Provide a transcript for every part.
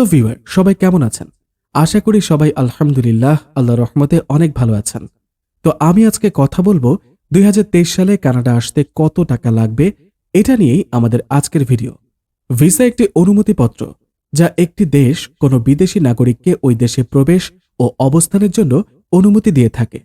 তো ভিউয়ার সবাই কেমন আছেন? আশা করি সবাই আলহামদুলিল্লাহ আল্লাহর রহমতে অনেক ভালো আছেন। তো আমি আজকে কথা বলবো 2023 সালে কানাডা আসতে কত টাকা লাগবে এটা নিয়েই আমাদের আজকের ভিডিও। ভিসা একটি অনুমতিপত্র যা একটি দেশ কোনো বিদেশি নাগরিককে ওই দেশে প্রবেশ ও অবস্থানের জন্য অনুমতি দিয়ে থাকে।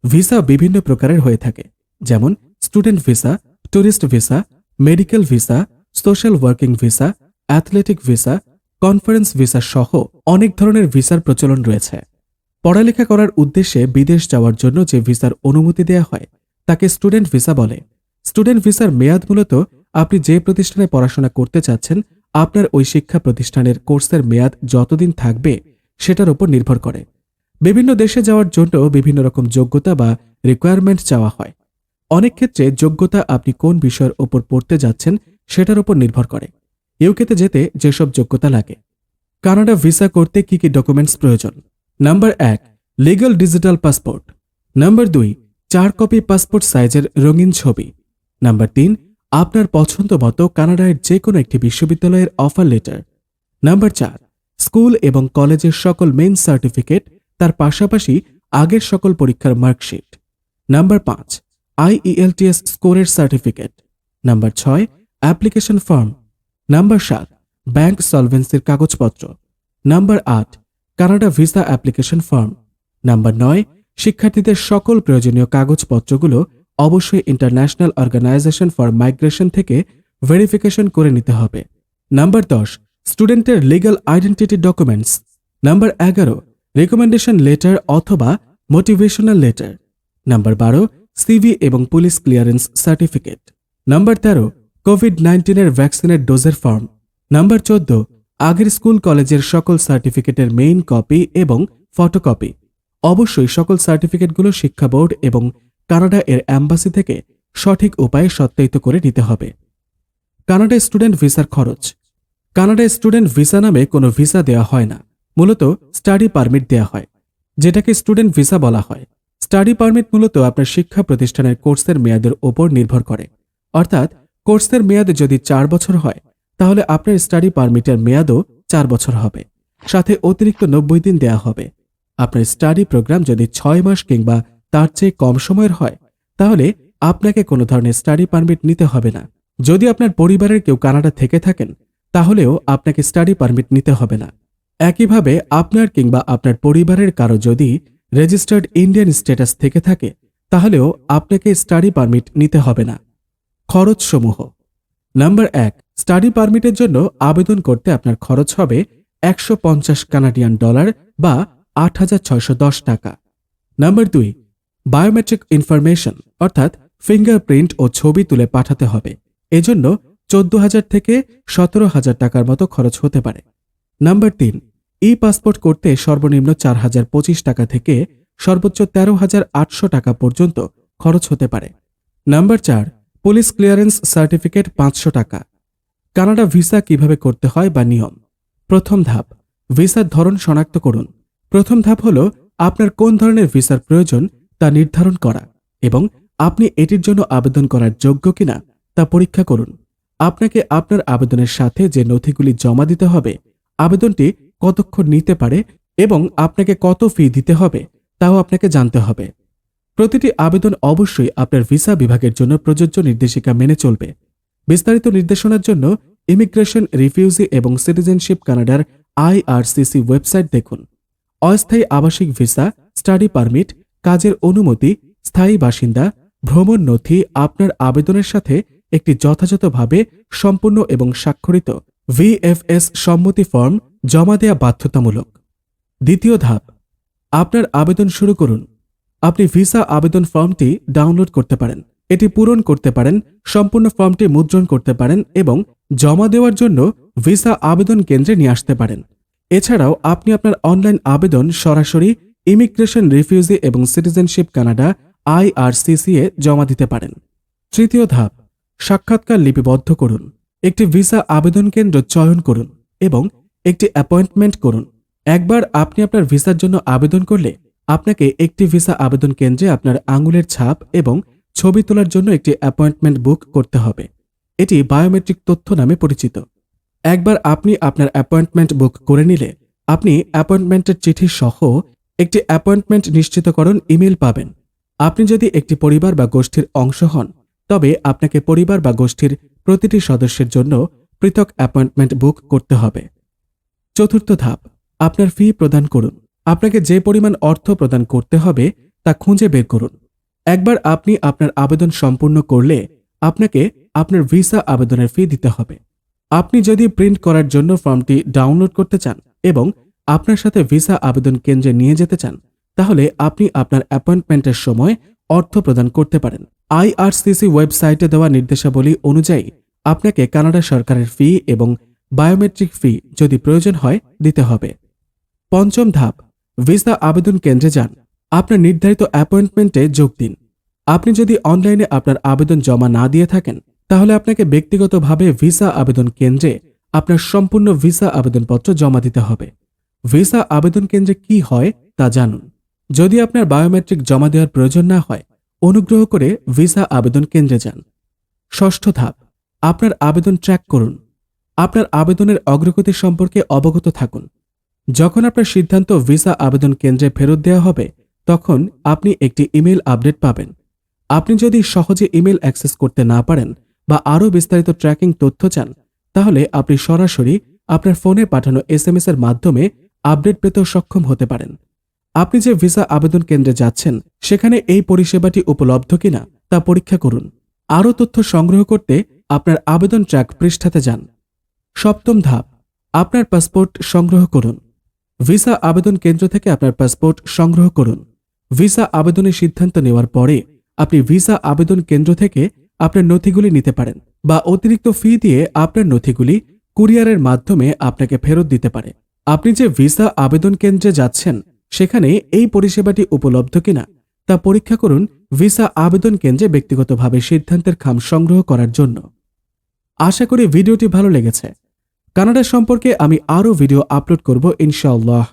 ভিসা বিভিন্ন প্রকারের হয়ে থাকে, যেমন student visa, tourist visa, medical visa, social working visa, athletic visa, conference visa সহ অনেক ধরনের ভিসার প্রচলন রয়েছে। পড়ালেখা করার উদ্দেশ্যে বিদেশ যাওয়ার জন্য যে ভিসার অনুমতি দেয়া হয় তাকে স্টুডেন্ট ভিসা বলে। স্টুডেন্ট ভিসার মেয়াদ মূলত আপনি যে প্রতিষ্ঠানে পড়াশোনা করতে চাচ্ছেন আপনার ওই শিক্ষা প্রতিষ্ঠানের কোর্সের মেয়াদ যতদিন থাকবে সেটার উপর নির্ভর করে। বিভিন্ন দেশে যাওয়ার জন্য বিভিন্ন রকম যোগ্যতা বা রিকোয়ারমেন্ট চাওয়া হয়। অনেক ক্ষেত্রে যোগ্যতা আপনি কোন বিষয়ের ওপর পড়তে যাচ্ছেন সেটার উপর নির্ভর করে। ইউকেতে যেতে যেসব যোগ্যতা লাগে। কানাডা ভিসা করতে কি কি ডকুমেন্টস প্রয়োজন? Number 1, legal digital passport. Number 2, 4 copy passport সাইজের রঙিন ছবি। নাম্বার 3, আপনার পছন্দ মতো কানাডার যে কোনো একটি বিশ্ববিদ্যালয়ের অফার লেটার। নাম্বার 4, স্কুল এবং কলেজের সকল মেইন সার্টিফিকেট, তার পাশাপাশি আগের সকল পরীক্ষার মার্কশিট। নাম্বার 5, IELTS স্কোরের certificate. Number 6, application form. Number 7, bank সলভেন্সির কাগজপত্র। Number 8, Canada visa application form. Number 9, শিক্ষার্থীদের সকল প্রয়োজনীয় কাগজপত্রগুলো অবশ্যই ইন্টারন্যাশনাল অর্গানাইজেশন ফর মাইগ্রেশন থেকে ভেরিফিকেশন করে নিতে হবে। নাম্বার 10, স্টুডেন্টের legal identity documents. Number 11, recommendation letter অথবা মোটিভেশনাল লেটার। নাম্বার 12, সিভি এবং পুলিশ ক্লিয়ারেন্স সার্টিফিকেট। নাম্বার 13, কোভিড-19 ভ্যাকসিনের ডোজের ফর্ম। নাম্বার 14, আগের স্কুল কলেজের সকল সার্টিফিকেটের মেইন কপি এবং ফটোকপি। অবশ্যই সকল সার্টিফিকেটগুলো শিক্ষা বোর্ড এবং কানাডা এর অ্যাম্বাসি থেকে সঠিক উপায়ে সত্যায়িত করে নিতে হবে। কানাডা স্টুডেন্ট ভিসার খরচ। কানাডা স্টুডেন্ট ভিসা নামে কোনো ভিসা দেওয়া হয় না, মূলত স্টাডি পারমিট দেওয়া হয়, যেটাকে স্টুডেন্ট ভিসা বলা হয়। স্টাডি পারমিট মূলত আপনার শিক্ষা প্রতিষ্ঠানের কোর্সের মেয়াদের ওপর নির্ভর করে। অর্থাৎ কোর্সের মেয়াদ যদি 4 বছর হয় তাহলে আপনার স্টাডি পারমিটের মেয়াদও 4 বছর হবে, সাথে অতিরিক্ত 90 দিন দেয়া হবে। আপনার স্টাডি প্রোগ্রাম যদি 6 মাস কিংবা তার চেয়ে কম সময়ের হয় তাহলে আপনাকে কোনো ধরনের স্টাডি পারমিট নিতে হবে না। যদি আপনার পরিবারের কেউ কানাডা থেকে থাকেন তাহলেও আপনাকে স্টাডি পারমিট নিতে হবে না। একইভাবে আপনার কিংবা আপনার পরিবারের কারো যদি রেজিস্টার্ড ইন্ডিয়ান স্ট্যাটাস থেকে থাকে তাহলেও আপনাকে স্টাডি পারমিট নিতে হবে না। খরচসমূহ। নাম্বার 1, স্টাডি পারমিটের জন্য আবেদন করতে আপনার খরচ হবে $150 কানাডিয়ান বা 8,610 টাকা। নাম্বার 2, বায়োমেট্রিক ইনফরমেশন অর্থাৎ ফিঙ্গারপ্রিন্ট ও ছবি তুলে পাঠাতে হবে। এজন্য 14,000 থেকে 17,000 টাকার মতো খরচ হতে পারে। নাম্বার 3, পাসপোর্ট করতে সর্বনিম্ন 4,025 টাকা থেকে সর্বোচ্চ 13,800 টাকা পর্যন্ত খরচ হতে পারে। নাম্বার 4, পুলিশ ক্লিয়ারেন্স সার্টিফিকেট 500 টাকা। কানাডা ভিসা কিভাবে করতে হয় বা নিয়ম। প্রথম ধাপ, ভিসার ধরন শনাক্ত করুন। প্রথম ধাপ হল আপনার কোন ধরনের ভিসার প্রয়োজন তা নির্ধারণ করা এবং আপনি এটির জন্য আবেদন করার যোগ্য কিনা তা পরীক্ষা করুন। আপনাকে আপনার আবেদনের সাথে যে নথিগুলি জমা দিতে হবে, আবেদনটি কতক্ষণ নিতে পারে এবং আপনাকে কত ফি দিতে হবে তাও আপনাকে জানতে হবে। প্রতিটি আবেদন অবশ্যই আপনার ভিসা বিভাগের জন্য প্রযোজ্য নির্দেশিকা মেনে চলবে। বিস্তারিত নির্দেশনার জন্য ইমিগ্রেশন, রিফিউজি এবং সিটিজেনশিপ কানাডার IRCC ওয়েবসাইট দেখুন। অস্থায়ী আবাসিক ভিসা, স্টাডি পারমিট, কাজের অনুমতি, স্থায়ী বাসিন্দা, ভ্রমণ নথি আপনার আবেদনের সাথে একটি যথাযথভাবে সম্পূর্ণ এবং স্বাক্ষরিত VFS সম্মতি ফর্ম জমা দেয়া বাধ্যতামূলক। দ্বিতীয় ধাপ, আপনার আবেদন শুরু করুন। আপনি ভিসা আবেদন ফর্মটি ডাউনলোড করতে পারেন, এটি পূরণ করতে পারেন, সম্পূর্ণ ফর্মটি মুদ্রণ করতে পারেন এবং জমা দেওয়ার জন্য ভিসা আবেদন কেন্দ্রে নিয়ে আসতে পারেন। এছাড়াও আপনি আপনার অনলাইন আবেদন সরাসরি ইমিগ্রেশন, রিফিউজি এবং সিটিজেনশিপ কানাডা IRCC এ জমা দিতে পারেন। তৃতীয় ধাপ, সাক্ষাৎকার লিপিবদ্ধ করুন। একটি ভিসা আবেদন কেন্দ্র চয়ন করুন এবং একটি অ্যাপয়েন্টমেন্ট করুন। একবার আপনি আপনার ভিসার জন্য আবেদন করলে আপনাকে একটি ভিসা আবেদন কেন্দ্রে আপনার আঙুলের ছাপ এবং ছবি তোলার জন্য একটি অ্যাপয়েন্টমেন্ট বুক করতে হবে। এটি বায়োমেট্রিক তথ্য নামে পরিচিত। একবার আপনি আপনার অ্যাপয়েন্টমেন্ট বুক করে নিলে আপনি অ্যাপয়েন্টমেন্টের চিঠি সহ একটি অ্যাপয়েন্টমেন্ট নিশ্চিতকরণ ইমেল পাবেন। আপনি যদি একটি পরিবার বা গোষ্ঠীর অংশ হন তবে আপনাকে পরিবার বা গোষ্ঠীর প্রতিটি সদস্যের জন্য পৃথক অ্যাপয়েন্টমেন্ট বুক করতে হবে। চতুর্থ ধাপ, আপনার ফি প্রদান করুন। আপনাকে যে পরিমাণ অর্থ প্রদান করতে হবে তা খুঁজে বের করুন। একবার আপনি আপনার আবেদন সম্পূর্ণ করলে আপনাকে আপনার ভিসা আবেদনের ফি দিতে হবে। আপনি যদি প্রিন্ট করার জন্য ফর্মটি ডাউনলোড করতে চান এবং আপনার সাথে ভিসা আবেদন কেন্দ্রে নিয়ে যেতে চান তাহলে আপনি আপনার অ্যাপয়েন্টমেন্টের সময় অর্থ প্রদান করতে পারেন। আইআরসিসি ওয়েবসাইটে দেওয়া নির্দেশাবলী অনুযায়ী আপনাকে কানাডা সরকারের ফি এবং বায়োমেট্রিক ফি যদি প্রয়োজন হয় দিতে হবে। পঞ্চম ধাপ, ভিসা আবেদন কেন্দ্রে যান। আপনার নির্ধারিত অ্যাপয়েন্টমেন্টে যোগ দিন। আপনি যদি অনলাইনে আপনার আবেদন জমা না দিয়ে থাকেন তাহলে আপনাকে ব্যক্তিগতভাবে ভিসা আবেদন কেন্দ্রে আপনার সম্পূর্ণ ভিসা আবেদনপত্র জমা দিতে হবে। ভিসা আবেদন কেন্দ্রে কি হয় তা জানুন। যদি আপনার বায়োমেট্রিক জমা দেওয়ার প্রয়োজন না হয় অনুগ্রহ করে ভিসা আবেদন কেন্দ্রে যান। ষষ্ঠ ধাপ, আপনার আবেদন ট্র্যাক করুন। আপনার আবেদনের অগ্রগতি সম্পর্কে অবগত থাকুন। যখন আপনার সিদ্ধান্ত ভিসা আবেদন কেন্দ্রে ফেরত দেওয়া হবে তখন আপনি একটি ইমেল আপডেট পাবেন। আপনি যদি সহজে ইমেল অ্যাক্সেস করতে না পারেন বা আরও বিস্তারিত ট্র্যাকিং তথ্য চান তাহলে আপনি সরাসরি আপনার ফোনে পাঠানো এসএমএস এর মাধ্যমে আপডেট পেতেও সক্ষম হতে পারেন। আপনি যে ভিসা আবেদন কেন্দ্রে যাচ্ছেন সেখানে এই পরিষেবাটি উপলব্ধ কিনা তা পরীক্ষা করুন। আরও তথ্য সংগ্রহ করতে আপনার আবেদন ট্র্যাক পৃষ্ঠাতে যান। সপ্তম ধাপ, আপনার পাসপোর্ট সংগ্রহ করুন। ভিসা আবেদন কেন্দ্র থেকে আপনার পাসপোর্ট সংগ্রহ করুন। ভিসা আবেদনের সিদ্ধান্ত নেওয়ার পরে আপনি ভিসা আবেদন কেন্দ্র থেকে আপনার নথিগুলি নিতে পারেন বা অতিরিক্ত ফি দিয়ে আপনার নথিগুলি কুরিয়ারের মাধ্যমে আপনাকে ফেরত দিতে পারে। আপনি যে ভিসা আবেদন কেন্দ্রে যাচ্ছেন সেখানে এই পরিষেবাটি উপলব্ধ কিনা তা পরীক্ষা করুন ভিসা আবেদন কেন্দ্রে ব্যক্তিগতভাবে সিদ্ধান্তের খাম সংগ্রহ করার জন্য। আশা করি ভিডিওটি ভালো লেগেছে। কানাডা সম্পর্কে আমি আরও ভিডিও আপলোড করব ইনশাআল্লাহ।